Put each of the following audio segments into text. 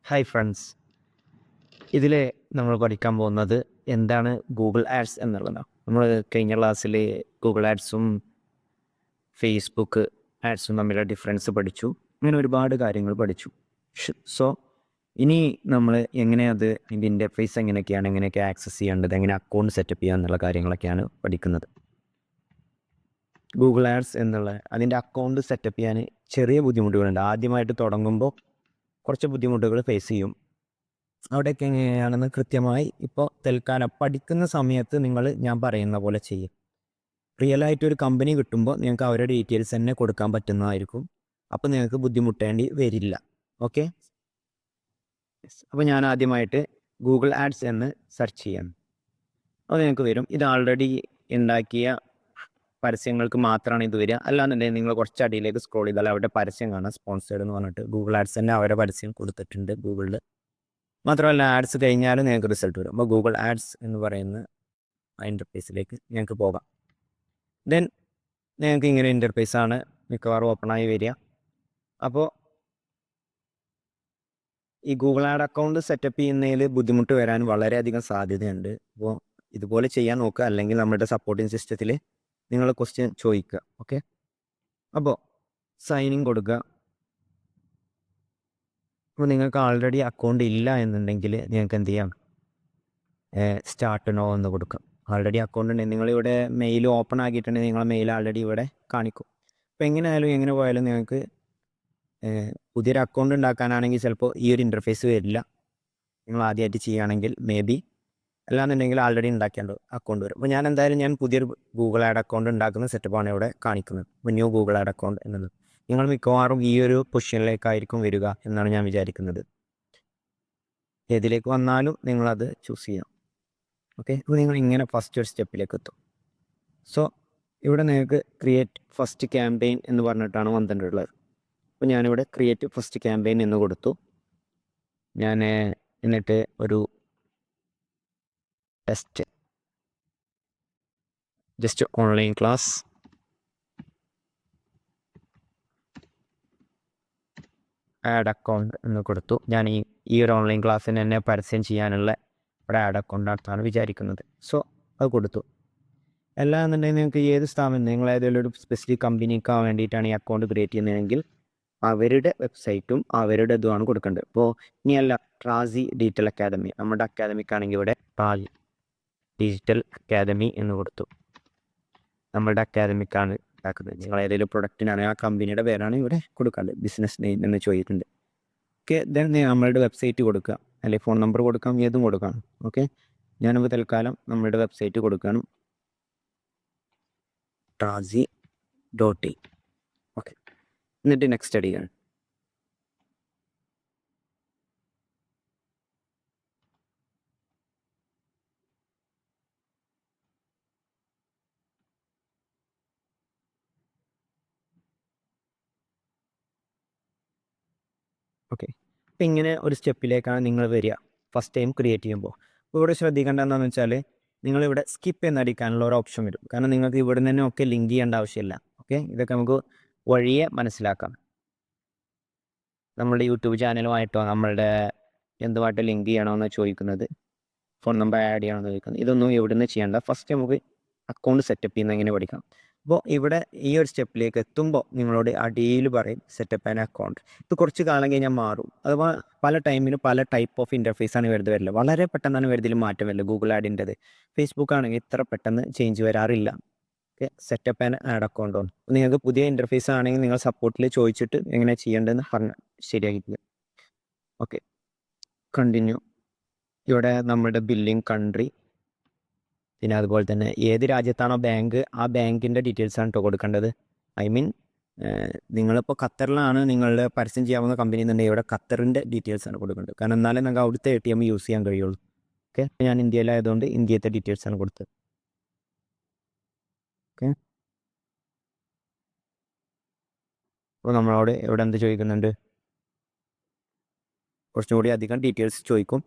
Hi friends, ഇതിൽ നമ്മൾ പഠിക്കാൻ പോകുന്നത് എന്താണ് ഗൂഗിൾ ആഡ്സ് എന്നുള്ളതാണ്. നമ്മൾ കഴിഞ്ഞ ക്ലാസ്സിൽ ഗൂഗിൾ ആഡ്സും ഫേസ്ബുക്ക് ആഡ്സും തമ്മിലുള്ള ഡിഫറൻസ് പഠിച്ചു. അങ്ങനെ ഒരുപാട് കാര്യങ്ങൾ പഠിച്ചു. സോ ഇനി നമ്മൾ എങ്ങനെ ഇതിൻ്റെ ഇൻ്റർഫേസ് എങ്ങനെയൊക്കെ ആക്സസ് ചെയ്യേണ്ടത്, എങ്ങനെ അക്കൗണ്ട് സെറ്റപ്പ് ചെയ്യുക എന്നുള്ള കാര്യങ്ങളൊക്കെയാണ് പഠിക്കുന്നത്. ഗൂഗിൾ ആഡ്സ് എന്നുള്ള അതിൻ്റെ അക്കൗണ്ട് സെറ്റപ്പ് ചെയ്യാൻ ചെറിയ ബുദ്ധിമുട്ടുകളുണ്ട്. ആദ്യമായിട്ട് തുടങ്ങുമ്പോൾ കുറച്ച് ബുദ്ധിമുട്ടുകൾ ഫേസ് ചെയ്യും. അവിടെയൊക്കെ എങ്ങനെയാണെന്ന് കൃത്യമായി ഇപ്പോൾ തൽക്കാലം പഠിക്കുന്ന സമയത്ത് ഞാൻ പറയുന്ന പോലെ ചെയ്യും. റിയലായിട്ടൊരു കമ്പനി കിട്ടുമ്പോൾ നിങ്ങൾക്ക് അവരുടെ ഡീറ്റെയിൽസ് തന്നെ കൊടുക്കാൻ പറ്റുന്നതായിരിക്കും. അപ്പോൾ നിങ്ങൾക്ക് ബുദ്ധിമുട്ടേണ്ടി വരില്ല. ഓക്കെ, അപ്പോൾ ഞാൻ ആദ്യമായിട്ട് ഗൂഗിൾ ആഡ്സ് എന്ന് സെർച്ച് ചെയ്യാം. അത് നിങ്ങൾക്ക് വരും. ഇത് ആൾറെഡി ഉണ്ടാക്കിയ പരസ്യങ്ങൾക്ക് മാത്രമാണ് ഇത് വരിക. അല്ലാന്നുണ്ടെങ്കിൽ നിങ്ങൾ കുറച്ച് അടിയിലേക്ക് സ്ക്രോൾ ചെയ്താൽ അവിടെ പരസ്യം കാണാം, സ്പോൺസേഡ് എന്ന് പറഞ്ഞിട്ട്. ഗൂഗിൾ ആഡ്സ് തന്നെ അവരുടെ പരസ്യം കൊടുത്തിട്ടുണ്ട് ഗൂഗിളിൽ. മാത്രമല്ല ആഡ്സ് കഴിഞ്ഞാലും നിങ്ങൾക്ക് റിസൾട്ട് വരും. അപ്പോൾ ഗൂഗിൾ ആഡ്സ് എന്ന് പറയുന്ന ഇൻ്റർഫേസിലേക്ക് ഞങ്ങൾക്ക് പോകാം. ദെൻ നിങ്ങൾക്ക് ഇങ്ങനെ ഇൻ്റർഫേസാണ് മിക്കവാറും ഓപ്പണായി വരിക. അപ്പോൾ ഈ ഗൂഗിൾ ആഡ് അക്കൗണ്ട് സെറ്റപ്പ് ചെയ്യുന്നതിൽ ബുദ്ധിമുട്ട് വരാൻ വളരെയധികം സാധ്യതയുണ്ട്. അപ്പോൾ ഇതുപോലെ ചെയ്യാൻ നോക്കുക, അല്ലെങ്കിൽ നമ്മുടെ സപ്പോർട്ടിങ് സിസ്റ്റത്തിൽ നിങ്ങൾ ക്വസ്റ്റ്യൻ ചോദിക്കുക. ഓക്കെ, അപ്പോൾ സൈനിങ് കൊടുക്കുക. അപ്പോൾ നിങ്ങൾക്ക് ആൾറെഡി അക്കൗണ്ട് ഇല്ല എന്നുണ്ടെങ്കിൽ നിങ്ങൾക്ക് എന്ത് ചെയ്യാം, സ്റ്റാർട്ട് നോ എന്ന് കൊടുക്കാം. ആൾറെഡി അക്കൗണ്ട് ഉണ്ടെങ്കിൽ നിങ്ങളിവിടെ മെയിൽ ഓപ്പൺ ആക്കിയിട്ടുണ്ടെങ്കിൽ നിങ്ങളെ മെയിൽ ആൾറെഡി ഇവിടെ കാണിക്കും. അപ്പോൾ എങ്ങനെ പോയാലും നിങ്ങൾക്ക് പുതിയൊരു അക്കൗണ്ട് ഉണ്ടാക്കാനാണെങ്കിൽ ചിലപ്പോൾ ഈ ഒരു ഇൻ്റർഫേസ് വരില്ല. നിങ്ങൾ ആദ്യമായിട്ട് ചെയ്യുകയാണെങ്കിൽ മേ ബി, അല്ലാന്നുണ്ടെങ്കിൽ ആൾറെഡി ഉണ്ടാക്കേണ്ട അക്കൗണ്ട് വരും. അപ്പോൾ ഞാൻ പുതിയൊരു ഗൂഗിൾ ആഡ് അക്കൗണ്ട് ഉണ്ടാക്കുന്ന സെറ്റപ്പാണ് ഇവിടെ കാണിക്കുന്നത്. അപ്പോൾ ന്യൂ ഗൂഗിൾ ആഡ് അക്കൗണ്ട് എന്നത് നിങ്ങൾ മിക്കവാറും ഈ ഒരു പൊസിഷനിലേക്കായിരിക്കും വരിക എന്നാണ് ഞാൻ വിചാരിക്കുന്നത്. ഏതിലേക്ക് വന്നാലും നിങ്ങളത് ചൂസ് ചെയ്യാം. ഓക്കെ, അപ്പോൾ നിങ്ങൾ ഇങ്ങനെ ഫസ്റ്റ് ഒരു സ്റ്റെപ്പിലേക്ക് എത്തും. സോ ഇവിടെ നിങ്ങൾക്ക് ക്രിയേറ്റ് ഫസ്റ്റ് ക്യാമ്പയിൻ എന്ന് പറഞ്ഞിട്ടാണ് വന്നിട്ടുള്ളത്. അപ്പോൾ ഞാനിവിടെ ക്രിയേറ്റ് ഫസ്റ്റ് ക്യാമ്പയിൻ എന്ന് കൊടുത്തു. എന്നിട്ട് ഒരു just online class add account എന്ന് കൊടുത്തു. ഞാൻ ഈ ഒരു ഓൺലൈൻ ക്ലാസ്സിന് തന്നെ പരസ്യം ചെയ്യാനുള്ള ഇവിടെ ആഡ് അക്കൗണ്ട് ആണെന്നാണ് വിചാരിക്കുന്നത്. സോ അത് കൊടുത്തു. അല്ലാന്നുണ്ടെങ്കിൽ നിങ്ങൾക്ക് ഏത് സ്ഥാപനം, നിങ്ങൾ ഏതെങ്കിലും ഒരു സ്പെസിഫിക് കമ്പനിക്ക് വേണ്ടിയിട്ടാണ് ഈ അക്കൗണ്ട് ക്രിയേറ്റ് ചെയ്യുന്നതെങ്കിൽ അവരുടെ വെബ്സൈറ്റും അവരുടെ ഇതുമാണ് കൊടുക്കേണ്ടത്. ഇപ്പോൾ ഇനിയല്ല, ട്രാസി ഡിജിറ്റൽ അക്കാദമി, നമ്മുടെ അക്കാദമിക്കാണെങ്കിൽ ഇവിടെ ട്രാസി ഡിജിറ്റൽ അക്കാദമി എന്ന് കൊടുത്തു. നമ്മുടെ അക്കാദമിക്കാണ് ഉണ്ടാക്കുന്നത്. നിങ്ങൾ ഏതെങ്കിലും പ്രൊഡക്റ്റിനാണ്, ആ കമ്പനിയുടെ പേരാണ് ഇവിടെ കൊടുക്കാറുള്ളത്. ബിസിനസ് നെയിം എന്ന് ചോദിച്ചിട്ടുണ്ട്. ഓക്കെ, ദെൻ നമ്മളുടെ വെബ്സൈറ്റ് കൊടുക്കുക, അല്ലെങ്കിൽ ഫോൺ നമ്പർ കൊടുക്കാം, ഏതും കൊടുക്കാം. ഓക്കെ, ഞാനിപ്പോൾ തൽക്കാലം നമ്മളുടെ വെബ്സൈറ്റ് കൊടുക്കണം, trazi.in. ഓക്കെ, എന്നിട്ട് നെക്സ്റ്റ് അടിയാണ്. ഓക്കെ, അപ്പം ഇങ്ങനെ ഒരു സ്റ്റെപ്പിലേക്കാണ് നിങ്ങൾ വരിക ഫസ്റ്റ് ടൈം ക്രിയേറ്റ് ചെയ്യുമ്പോൾ. അപ്പോൾ ഇവിടെ ശ്രദ്ധിക്കേണ്ട എന്താണെന്ന് വെച്ചാൽ നിങ്ങളിവിടെ സ്കിപ്പ് എന്നടിക്കാനുള്ള ഒരു ഓപ്ഷൻ വരും. കാരണം നിങ്ങൾക്ക് ഇവിടെ നിന്ന് തന്നെ ഒക്കെ ലിങ്ക് ചെയ്യേണ്ട ആവശ്യമില്ല. ഓക്കെ, ഇതൊക്കെ നമുക്ക് വഴിയെ മനസ്സിലാക്കാം. നമ്മുടെ യൂട്യൂബ് ചാനലുമായിട്ടോ നമ്മളുടെ എന്തുമായിട്ടോ ലിങ്ക് ചെയ്യണമെന്ന് ചോദിക്കുന്നത്, ഫോൺ നമ്പർ ആഡ് ചെയ്യണമെന്ന് ചോദിക്കുന്നത്, ഇതൊന്നും ഇവിടെ നിന്ന് ചെയ്യേണ്ട. ഫസ്റ്റ് നമുക്ക് അക്കൗണ്ട് സെറ്റപ്പ് ചെയ്യുന്ന എങ്ങനെ പഠിക്കാം. അപ്പോൾ ഇവിടെ ഈ ഒരു സ്റ്റെപ്പിലേക്ക് എത്തുമ്പോൾ നിങ്ങളോട് അടിയിൽ പറയും സെറ്റപ്പ് ആൻ അക്കൗണ്ട്. ഇത് കുറച്ച് കാലം കഴിഞ്ഞാൽ മാറും. അഥവാ പല ടൈമിന് പല ടൈപ്പ് ഓഫ് ഇൻ്റർഫേസാണ് വരില്ല. വളരെ പെട്ടെന്നാണ് വരുന്നതിൽ മാറ്റം വരില്ല. ഗൂഗിൾ ആഡിൻ്റെത്, ഫേസ്ബുക്ക് ആണെങ്കിൽ ഇത്ര പെട്ടെന്ന് ചേഞ്ച് വരാറില്ല. Okay, setup an add account ആണ്. നിങ്ങൾക്ക് പുതിയ ഇൻ്റർഫേസ് ആണെങ്കിൽ നിങ്ങൾ സപ്പോർട്ടിൽ ചോദിച്ചിട്ട് എങ്ങനെ ചെയ്യേണ്ടതെന്ന് പറഞ്ഞ് ശരിയാക്കിക്കുക. Okay, continue. ഇവിടെ നമ്മുടെ ബില്ലിംഗ് കൺട്രി, പിന്നെ അതുപോലെ തന്നെ ഏത് രാജ്യത്താണോ ബാങ്ക്, ആ ബാങ്കിൻ്റെ ഡീറ്റെയിൽസാണ് കേട്ടോ കൊടുക്കേണ്ടത്. ഐ മീൻ, നിങ്ങളിപ്പോൾ ഖത്തറിലാണ് നിങ്ങളുടെ പരസ്യം ചെയ്യാവുന്ന കമ്പനി എന്നുണ്ടെങ്കിൽ ഇവിടെ ഖത്തറിൻ്റെ ഡീറ്റെയിൽസാണ് കൊടുക്കേണ്ടത്. കാരണം എന്നാലേ നിങ്ങൾക്ക് അവിടുത്തെ ATM യൂസ് ചെയ്യാൻ കഴിയുള്ളൂ. ഓക്കെ, ഞാൻ ഇന്ത്യയിലായതുകൊണ്ട് ഇന്ത്യത്തെ ഡീറ്റെയിൽസാണ് കൊടുത്തത്. ഓക്കെ, അപ്പോൾ നമ്മളോട് ഇവിടെ എന്ത് ചോദിക്കുന്നുണ്ട്, കുറച്ചും കൂടി അധികം ഡീറ്റെയിൽസ് ചോദിക്കും.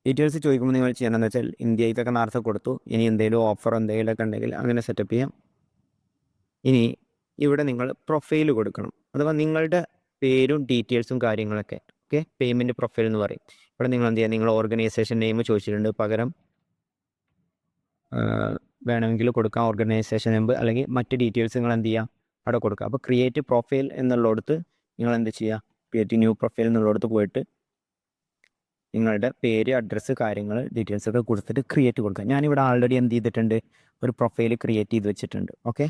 ഡീറ്റെയിൽസ് ചോദിക്കുമ്പോൾ നിങ്ങൾ ചെയ്യണമെന്ന് വെച്ചാൽ ഇന്ത്യയിലൊക്കെ നേരത്തെ കൊടുത്തു. ഇനി എന്തെങ്കിലും ഓഫർ എന്തെങ്കിലുമൊക്കെ ഉണ്ടെങ്കിൽ അങ്ങനെ സെറ്റപ്പ് ചെയ്യാം. ഇനി ഇവിടെ നിങ്ങൾ പ്രൊഫൈൽ കൊടുക്കണം, അഥവാ നിങ്ങളുടെ പേരും ഡീറ്റെയിൽസും കാര്യങ്ങളൊക്കെ. ഓക്കെ, പേയ്മെൻറ്റ് പ്രൊഫൈൽ എന്ന് പറയും. ഇവിടെ നിങ്ങൾ എന്ത് ചെയ്യുക, നിങ്ങൾ ഓർഗനൈസേഷൻ നെയിം ചോദിച്ചിട്ടുണ്ട്, പകരം വേണമെങ്കിൽ കൊടുക്കാം ഓർഗനൈസേഷൻ നെയിം, അല്ലെങ്കിൽ മറ്റ് ഡീറ്റെയിൽസ് നിങ്ങൾ എന്ത് ചെയ്യുക അവിടെ കൊടുക്കുക. അപ്പോൾ ക്രിയേറ്റ് പ്രൊഫൈൽ എന്നുള്ളിടത്ത് നിങ്ങൾ എന്ത് ചെയ്യുക, ക്രിയേറ്റ് ന്യൂ പ്രൊഫൈൽ എന്നുള്ളിടത്ത് പോയിട്ട് നിങ്ങളുടെ പേര്, അഡ്രസ്സ്, കാര്യങ്ങൾ, ഡീറ്റെയിൽസ് ഒക്കെ കൊടുത്തിട്ട് ക്രിയേറ്റ് കൊടുക്കുക. ഞാനിവിടെ ആൾറെഡി എന്ത് ചെയ്തിട്ടുണ്ട്, ഒരു പ്രൊഫൈൽ ക്രിയേറ്റ് ചെയ്ത് വെച്ചിട്ടുണ്ട്. ഓക്കെ,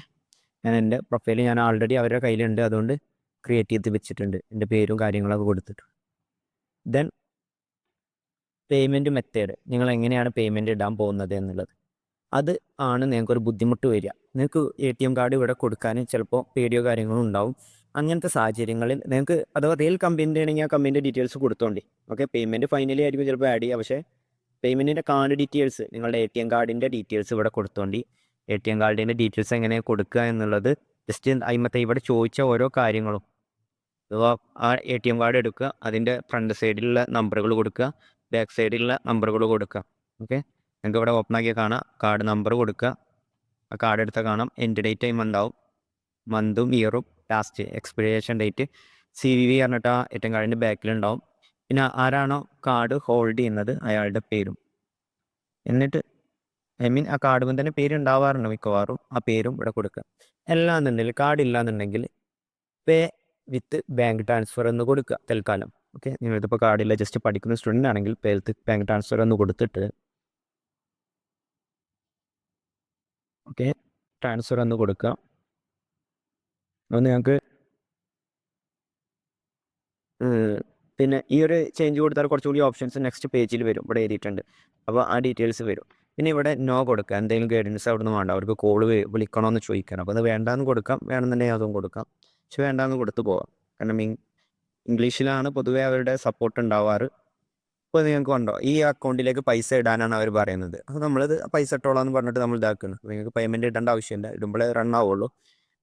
എൻ്റെ പ്രൊഫൈൽ ഞാൻ ആൾറെഡി അവരുടെ കയ്യിലുണ്ട്, അതുകൊണ്ട് ക്രിയേറ്റ് ചെയ്ത് വെച്ചിട്ടുണ്ട്, എൻ്റെ പേരും കാര്യങ്ങളൊക്കെ കൊടുത്തിട്ട്. ദെൻ പേയ്മെൻറ്റ് മെത്തേഡ്, നിങ്ങൾ എങ്ങനെയാണ് പേയ്മെൻറ്റ് ഇടാൻ പോകുന്നത് എന്നുള്ളത്, അത് ആണ് നിങ്ങൾക്കൊരു ബുദ്ധിമുട്ട് വരിക. നിങ്ങൾക്ക് ATM കാർഡ് ഇവിടെ കൊടുക്കാൻ ചിലപ്പോൾ പേടിയോ കാര്യങ്ങളോ ഉണ്ടാവും. അങ്ങനത്തെ സാഹചര്യങ്ങളിൽ നിങ്ങൾക്ക് അഥവാ റിയൽ കമ്പനിൻ്റെ ആണെങ്കിൽ ആ കമ്പനിൻ്റെ ഡീറ്റെയിൽസ് കൊടുത്തോണ്ടി. ഓക്കെ, പേയ്മെൻറ്റ് ഫൈനലി ആയിരിക്കും ചിലപ്പോൾ ആഡ് ചെയ്യുക, പക്ഷേ പേയ്മെൻറ്റിൻ്റെ കാർഡ് ഡീറ്റെയിൽസ്, നിങ്ങളുടെ ATM കാർഡിൻ്റെ ഡീറ്റെയിൽസ് ഇവിടെ കൊടുത്തോണ്ടി. ATM കാർഡിൻ്റെ ഡീറ്റെയിൽസ് എങ്ങനെ കൊടുക്കുക എന്നുള്ളത് ജസ്റ്റ് അതിമത്തെ ഇവിടെ ചോദിച്ച ഓരോ കാര്യങ്ങളും, അഥവാ ആ ATM കാർഡ് എടുക്കുക, അതിൻ്റെ ഫ്രണ്ട് സൈഡിലുള്ള നമ്പറുകൾ കൊടുക്കുക, ബാക്ക് സൈഡിലുള്ള നമ്പറുകൾ കൊടുക്കുക. ഓക്കെ, നിങ്ങൾക്ക് ഇവിടെ ഓപ്പൺ ആക്കിയാൽ കാണാം, കാർഡ് നമ്പർ കൊടുക്കുക, ആ കാർഡ് എടുത്താൽ കാണാം എൻഡ് ഡേറ്റ് ടൈം ഉണ്ടാവും, മന്തും ഇയറും, ലാസ്റ്റ് എക്സ്പിറേഷൻ ഡേറ്റ്, CVV പറഞ്ഞിട്ട് ആ ATM കാർഡിൻ്റെ ബാക്കിലുണ്ടാവും. പിന്നെ ആരാണോ കാർഡ് ഹോൾഡ് ചെയ്യുന്നത് അയാളുടെ പേരും, എന്നിട്ട് ആ കാർഡ് തന്നെ പേര് ഉണ്ടാവാറുണ്ട് മിക്കവാറും, ആ പേരും ഇവിടെ കൊടുക്കുക. അല്ലാന്നുണ്ടെങ്കിൽ കാർഡ് ഇല്ലാന്നുണ്ടെങ്കിൽ പേ വിത്ത് ബാങ്ക് ട്രാൻസ്ഫർ എന്ന് കൊടുക്കുക തൽക്കാലം. ഓക്കെ, നിങ്ങളിതിപ്പോൾ കാർഡില്ല, ജസ്റ്റ് പഠിക്കുന്ന സ്റ്റുഡൻ്റ് ആണെങ്കിൽ പേ വിത്ത് ബാങ്ക് ട്രാൻസ്ഫർ എന്ന് കൊടുത്തിട്ട് ഓക്കെ ട്രാൻസ്ഫർ എന്ന് കൊടുക്കുക. അപ്പോൾ നിങ്ങൾക്ക് പിന്നെ ഈ ഒരു ചേഞ്ച് കൊടുത്താൽ കുറച്ചുകൂടി ഓപ്ഷൻസ് നെക്സ്റ്റ് പേജിൽ വരും, ഇവിടെ എഴുതിയിട്ടുണ്ട്. അപ്പോൾ ആ ഡീറ്റെയിൽസ് വരും. പിന്നെ ഇവിടെ നോ കൊടുക്കുക, എന്തെങ്കിലും ഗൈഡൻസ് അവിടെ നിന്ന് വേണ്ട, അവർക്ക് കോൾ വിളിക്കണമെന്ന് ചോദിക്കണം. അപ്പോൾ അത് വേണ്ടാന്ന് കൊടുക്കാം, വേണമെന്നുണ്ടെങ്കിൽ അതും കൊടുക്കാം, പക്ഷെ വേണ്ടാന്ന് കൊടുത്ത് പോകാം. കാരണം ഇംഗ്ലീഷിലാണ് പൊതുവേ അവരുടെ സപ്പോർട്ട് ഉണ്ടാവാറ്. ഇപ്പോൾ നിങ്ങൾക്ക് കണ്ടോ, ഈ അക്കൗണ്ടിലേക്ക് പൈസ ഇടാനാണ് അവർ പറയുന്നത്. അപ്പോൾ നമ്മളത് പൈസ ഇട്ടോളാന്ന് പറഞ്ഞിട്ട് നമ്മൾ ഇതാക്കുന്നു. അപ്പോൾ നിങ്ങൾക്ക് പേയ്മെൻറ്റ് ഇടേണ്ട ആവശ്യമില്ല, ഇടുമ്പോഴേ റൺ ആവുള്ളൂ.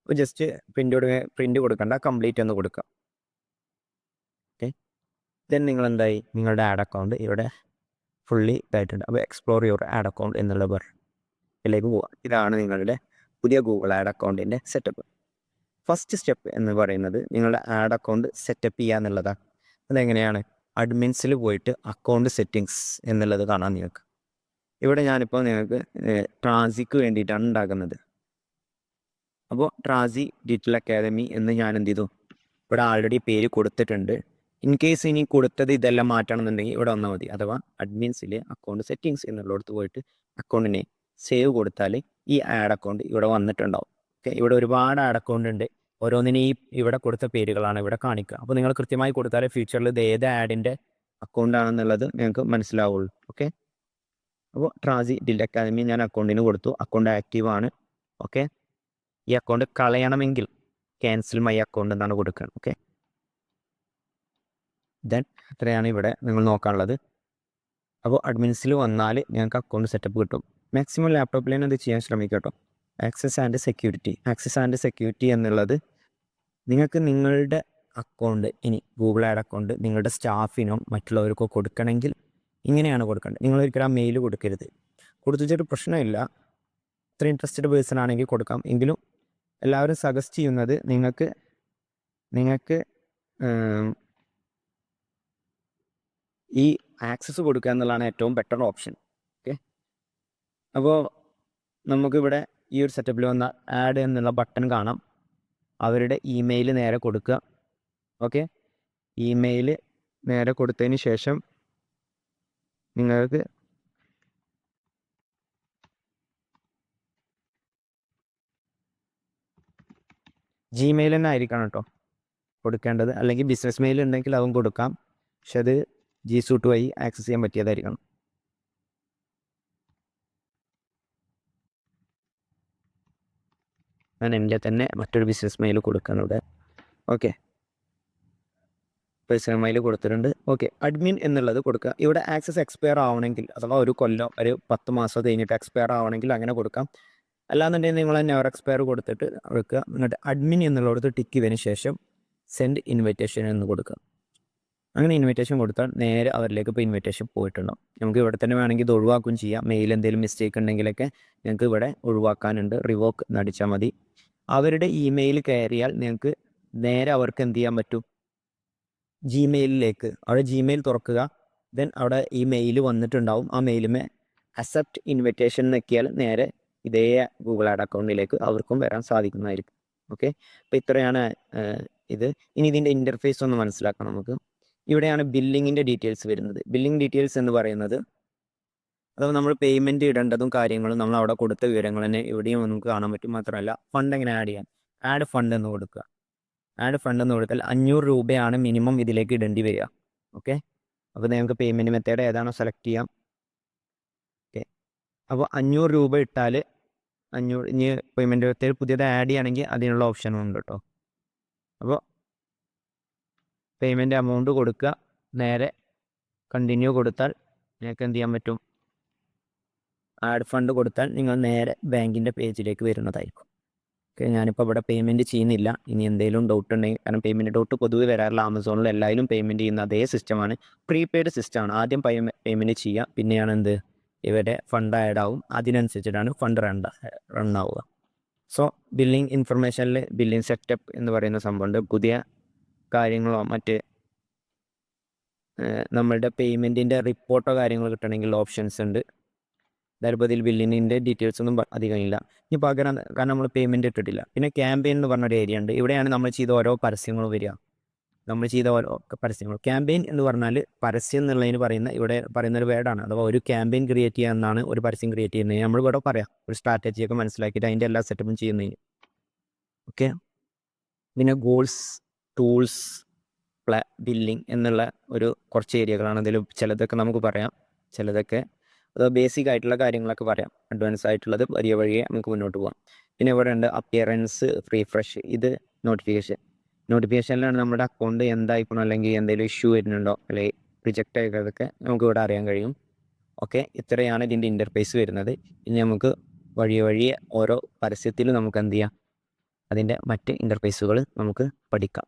അപ്പോൾ ജസ്റ്റ് പ്രിൻ്റ് കൊടുക്കണ്ട, കംപ്ലീറ്റ് എന്ന് കൊടുക്കാം. ഓക്കെ, ദെൻ നിങ്ങൾ എന്തായി, നിങ്ങളുടെ ആഡ് അക്കൗണ്ട് ഇവിടെ ഫുള്ളി ഇതായിട്ടുണ്ട്. അപ്പോൾ എക്സ്പ്ലോർ യുവർ ആഡ് അക്കൗണ്ട് എന്നുള്ള ഇതിലേക്ക് പോവാം. ഇതാണ് നിങ്ങളുടെ പുതിയ ഗൂഗിൾ ആഡ് അക്കൗണ്ടിൻ്റെ സെറ്റപ്പ്. ഫസ്റ്റ് സ്റ്റെപ്പ് എന്ന് പറയുന്നത് നിങ്ങളുടെ ആഡ് അക്കൗണ്ട് സെറ്റപ്പ് ചെയ്യുക എന്നുള്ളതാണ്. അതെങ്ങനെയാണ്, അഡ്മിൻസിൽ പോയിട്ട് അക്കൗണ്ട് സെറ്റിങ്സ് എന്നുള്ളത് കാണാം നിങ്ങൾക്ക്. ഇവിടെ ഞാനിപ്പോൾ നിങ്ങൾക്ക് ട്രാസിക്ക് വേണ്ടിയിട്ടാണ് ഉണ്ടാക്കുന്നത്. അപ്പോൾ ട്രാസി ഡിജിറ്റൽ അക്കാദമി എന്ന് ഞാൻ എന്ത് ചെയ്തു, ഇവിടെ ആൾറെഡി പേര് കൊടുത്തിട്ടുണ്ട്. ഇൻ കേസ് ഇനി കൊടുത്തത് ഇതെല്ലാം മാറ്റണമെന്നുണ്ടെങ്കിൽ ഇവിടെ വന്നാൽ മതി, അഥവാ അഡ്മിൻസിൽ അക്കൗണ്ട് സെറ്റിങ്സ് എന്നുള്ളിടത്ത് പോയിട്ട് അക്കൗണ്ടിനെ സേവ് കൊടുത്താൽ ഈ ആഡ് അക്കൗണ്ട് ഇവിടെ വന്നിട്ടുണ്ടാവും. ഓക്കെ, ഇവിടെ ഒരുപാട് ആഡ് അക്കൗണ്ട് ഉണ്ട്, ഓരോന്നിനും ഈ ഇവിടെ കൊടുത്ത പേരുകളാണ് ഇവിടെ കാണിക്കുക. അപ്പോൾ നിങ്ങൾ കൃത്യമായി കൊടുത്താലേ ഫ്യൂച്ചറിൽ ഇത് ഏത് ആഡിൻ്റെ അക്കൗണ്ടാണെന്നുള്ളത് നിങ്ങൾക്ക് മനസ്സിലാവുള്ളൂ. ഓക്കെ, അപ്പോൾ ട്രാസി ഡിജിറ്റൽ അക്കാദമി ഞാൻ അക്കൗണ്ടിന് കൊടുത്തു, അക്കൗണ്ട് ആക്റ്റീവ് ആണ്. ഓക്കെ, ഈ അക്കൗണ്ട് കളയണമെങ്കിൽ ക്യാൻസൽ മൈ അക്കൗണ്ട് എന്നാണ് കൊടുക്കുക. ഓക്കെ, ദെൻ ഇത്രയാണ് ഇവിടെ നിങ്ങൾ നോക്കാനുള്ളത്. അപ്പോൾ അഡ്മിൻസിൽ വന്നാൽ ഞങ്ങൾക്ക് അക്കൗണ്ട് സെറ്റപ്പ് കിട്ടും. മാക്സിമം ലാപ്ടോപ്പിൽ തന്നെ ഇത് ചെയ്യാൻ ശ്രമിക്കുക കേട്ടോ. ആക്സസ് ആൻഡ് സെക്യൂരിറ്റി എന്നുള്ളത് നിങ്ങൾക്ക് നിങ്ങളുടെ അക്കൗണ്ട്, ഇനി ഗൂഗിൾ ആഡ് അക്കൗണ്ട് നിങ്ങളുടെ സ്റ്റാഫിനോ മറ്റുള്ളവർക്കോ കൊടുക്കണമെങ്കിൽ ഇങ്ങനെയാണ് കൊടുക്കേണ്ടത്. നിങ്ങളൊരിക്കലും ആ മെയിൽ കൊടുക്കരുത്. കൊടുത്തിട്ടൊരു പ്രശ്നമില്ല, ഇത്ര ഇൻട്രസ്റ്റഡ് പേഴ്സൺ ആണെങ്കിൽ കൊടുക്കാം. എങ്കിലും എല്ലാവരും സജസ്റ്റ് ചെയ്യുന്നത് നിങ്ങൾക്ക് ഈ ആക്സസ് കൊടുക്കുക എന്നുള്ളതാണ് ഏറ്റവും ബെറ്റർ ഓപ്ഷൻ. ഓക്കെ, അപ്പോൾ നമുക്കിവിടെ ഈ ഒരു സെറ്റപ്പിൽ വന്ന ആഡ് എന്നുള്ള ബട്ടൺ കാണാം, അവരുടെ ഇമെയിൽ നേരെ കൊടുക്കുക. ഓക്കെ, ഇമെയിൽ നേരെ കൊടുത്തതിന് ശേഷം നിങ്ങൾക്ക് ജിമെയിൽ തന്നെ ആയിരിക്കണം കേട്ടോ കൊടുക്കേണ്ടത്, അല്ലെങ്കിൽ ബിസിനസ് മെയിൽ ഉണ്ടെങ്കിൽ അതും കൊടുക്കാം, പക്ഷെ അത് G Suite വഴി ആക്സസ് ചെയ്യാൻ പറ്റിയതായിരിക്കണം. ഞാൻ എൻ്റെ തന്നെ മറ്റൊരു ബിസിനസ് മെയിൽ കൊടുക്കാനുണ്ട്. ഓക്കെ, പേഴ്സണൽ മെയിൽ കൊടുത്തിട്ടുണ്ട്. ഓക്കെ, അഡ്മിൻ എന്നുള്ളത് കൊടുക്കുക. ഇവിടെ ആക്സസ് എക്സ്പയർ ആവണമെങ്കിൽ, അഥവാ ഒരു കൊല്ലം ഒരു 10 മാസം കഴിഞ്ഞിട്ട് എക്സ്പയർ ആവണമെങ്കിൽ അങ്ങനെ കൊടുക്കാം. അല്ലാന്നുണ്ടെങ്കിൽ നിങ്ങൾ നെവർ എക്സ്പയർ കൊടുത്തിട്ട് വെക്കുക. എന്നിട്ട് അഡ്മിൻ എന്നുള്ളിടത്ത് ടിക്ക് ചെയ്തതിന് ശേഷം സെൻഡ് ഇൻവിറ്റേഷൻ എന്ന് കൊടുക്കുക. അങ്ങനെ ഇൻവിറ്റേഷൻ കൊടുത്താൽ നേരെ അവരിലേക്ക് ഇപ്പോൾ ഇൻവിറ്റേഷൻ പോയിട്ടുണ്ടാവും. നമുക്ക് ഇവിടെ തന്നെ വേണമെങ്കിൽ ഇത് ഒഴിവാക്കുകയും ചെയ്യാം. മെയിൽ എന്തെങ്കിലും മിസ്റ്റേക്ക് ഉണ്ടെങ്കിലൊക്കെ നിങ്ങൾക്ക് ഇവിടെ ഒഴിവാക്കാനുണ്ട്, റിവോക്ക് നടിച്ചാൽ മതി. അവരുടെ ഇമെയിൽ കയറിയാൽ നിങ്ങൾക്ക് നേരെ അവർക്ക് എന്ത് ചെയ്യാൻ പറ്റും, ജിമെയിലിലേക്ക് അവിടെ ജിമെയിൽ തുറക്കുക. ദെൻ അവിടെ ഈ മെയിൽ വന്നിട്ടുണ്ടാവും. ആ മെയിലുമേ അക്സെപ്റ്റ് ഇൻവിറ്റേഷൻ നോക്കിയാൽ നേരെ ഇതേ ഗൂഗിൾ ആഡ് അക്കൗണ്ടിലേക്ക് അവർക്കും വരാൻ സാധിക്കുന്നതായിരിക്കും. ഓക്കെ, അപ്പോൾ ഇത്രയാണ് ഇത്. ഇനി ഇതിൻ്റെ ഇൻ്റർഫേസ് ഒന്ന് മനസ്സിലാക്കാം നമുക്ക്. ഇവിടെയാണ് ബില്ലിങ്ങിൻ്റെ ഡീറ്റെയിൽസ് വരുന്നത്. ബില്ലിംഗ് ഡീറ്റെയിൽസ് എന്ന് പറയുന്നത് അഥവാ നമ്മൾ പേയ്മെൻറ്റ് ഇടേണ്ടതും കാര്യങ്ങളും നമ്മൾ അവിടെ കൊടുത്ത വിവരങ്ങൾ തന്നെ ഇവിടെയും നമുക്ക് കാണാൻ പറ്റും. മാത്രമല്ല ഫണ്ട് എങ്ങനെ ആഡ് ചെയ്യാൻ, ആഡ് ഫണ്ട് എന്ന് കൊടുക്കുക. ആഡ് ഫണ്ട് എന്ന് കൊടുത്താൽ 500 രൂപയാണ് മിനിമം ഇതിലേക്ക് ഇടേണ്ടി വരിക. ഓക്കെ, അപ്പോൾ നിങ്ങൾക്ക് പേയ്മെൻറ്റ് മെത്തേഡ് ഏതാണോ സെലക്ട് ചെയ്യാം. ഓക്കെ, അപ്പോൾ 500 രൂപ ഇട്ടാൽ 500 ഇനി പേയ്മെൻറ്റ് മെത്തേഡ് പുതിയത് ആഡ് ചെയ്യുകയാണെങ്കിൽ അതിനുള്ള ഓപ്ഷനും ഉണ്ട് കേട്ടോ. അപ്പോൾ പേയ്മെൻറ്റ് എമൗണ്ട് കൊടുക്കുക, നേരെ കണ്ടിന്യൂ കൊടുത്താൽ നിങ്ങൾക്ക് എന്ത് ചെയ്യാൻ പറ്റും, ആഡ് ഫണ്ട് കൊടുത്താൽ നിങ്ങൾ നേരെ ബാങ്കിൻ്റെ പേജിലേക്ക് വരുന്നതായിരിക്കും. ഓക്കെ, ഞാനിപ്പോൾ ഇവിടെ പേയ്മെൻറ്റ് ചെയ്യുന്നില്ല. ഇനി എന്തെങ്കിലും ഡൗട്ട് ഉണ്ടെങ്കിൽ, കാരണം പേയ്മെൻറ്റ് ഡൗട്ട് പൊതുവെ വരാറില്ല, ആമസോണിൽ എല്ലാവരും പേയ്മെൻറ്റ് ചെയ്യുന്ന അതേ സിസ്റ്റമാണ്, പ്രീപെയ്ഡ് സിസ്റ്റമാണ്. ആദ്യം പേയ്മെൻറ്റ് ചെയ്യുക, പിന്നെയാണ് എന്ത് ഇവരുടെ ഫണ്ട് ആഡ് ആവും, അതിനനുസരിച്ചിട്ടാണ് ഫണ്ട് റൺ ആവുക. സോ ബില്ലിംഗ് ഇൻഫർമേഷനിൽ ബില്ലിംഗ് സെറ്റപ്പ് എന്ന് പറയുന്ന സംഭവമുണ്ട്. പുതിയ കാര്യങ്ങളോ മറ്റ് നമ്മളുടെ പേയ്മെൻറ്റിൻ്റെ റിപ്പോർട്ടോ കാര്യങ്ങളോ കിട്ടണമെങ്കിൽ ഓപ്ഷൻസ് ഉണ്ട്. അതായത് ഇതിൽ ബില്ലിങ്ങിൻ്റെ ഡീറ്റെയിൽസ് ഒന്നും അധികം ഇല്ല. ഇനി പകരം കാരണം നമ്മൾ പേയ്മെൻറ്റ് ഇട്ടിട്ടില്ല. പിന്നെ ക്യാമ്പയിൻ എന്ന് പറഞ്ഞൊരു ഏരിയ ഉണ്ട്. ഇവിടെയാണ് നമ്മൾ ചെയ്ത ഓരോ പരസ്യങ്ങളും വരിക. നമ്മൾ ചെയ്ത ഓരോ പരസ്യങ്ങൾ. ക്യാമ്പയിൻ എന്ന് പറഞ്ഞാൽ പരസ്യം എന്നുള്ളതിന് ഇവിടെ പറയുന്നൊരു വേർഡാണ്. അഥവാ ഒരു ക്യാമ്പയിൻ ക്രിയേറ്റ് ചെയ്യുക എന്നാണ് ഒരു പരസ്യം ക്രിയേറ്റ് ചെയ്യുന്നത്. നമ്മൾ ഇവിടെ പറയാം ഒരു സ്ട്രാറ്റജിയൊക്കെ മനസ്സിലാക്കിയിട്ട് അതിൻ്റെ എല്ലാ സെറ്റപ്പും ചെയ്യുന്നതിന്. ഓക്കെ, പിന്നെ ഗോൾസ്, ടൂൾസ്, ബില്ലിംഗ് എന്നുള്ള കുറച്ച് ഏരിയകളാണ്. അതിൽ ചിലതൊക്കെ നമുക്ക് പറയാം, ചിലതൊക്കെ അത് ബേസിക് ആയിട്ടുള്ള കാര്യങ്ങളൊക്കെ പറയാം. അഡ്വാൻസ് ആയിട്ടുള്ളത് വഴിയെ നമുക്ക് മുന്നോട്ട് പോകാം. പിന്നെ ഇവിടെ ഉണ്ട് അപ്പിയറൻസ്, റീഫ്രഷ്, ഇത് നോട്ടിഫിക്കേഷനിലാണ് നമ്മുടെ അക്കൗണ്ട് എന്തായിക്കണോ അല്ലെങ്കിൽ എന്തെങ്കിലും ഇഷ്യൂ വരുന്നുണ്ടോ അല്ലെങ്കിൽ റിജക്റ്റ് ആയതൊക്കെ നമുക്ക് ഇവിടെ അറിയാൻ കഴിയും. ഓക്കെ, ഇത്രയാണ് ഇതിൻ്റെ ഇൻ്റർഫേസ് വരുന്നത്. ഇനി നമുക്ക് വഴിയെ ഓരോ പരസ്യത്തിലും നമുക്ക് എന്ത് ചെയ്യാം, അതിൻ്റെ മറ്റ് ഇൻ്റർഫേസുകൾ നമുക്ക് പഠിക്കാം.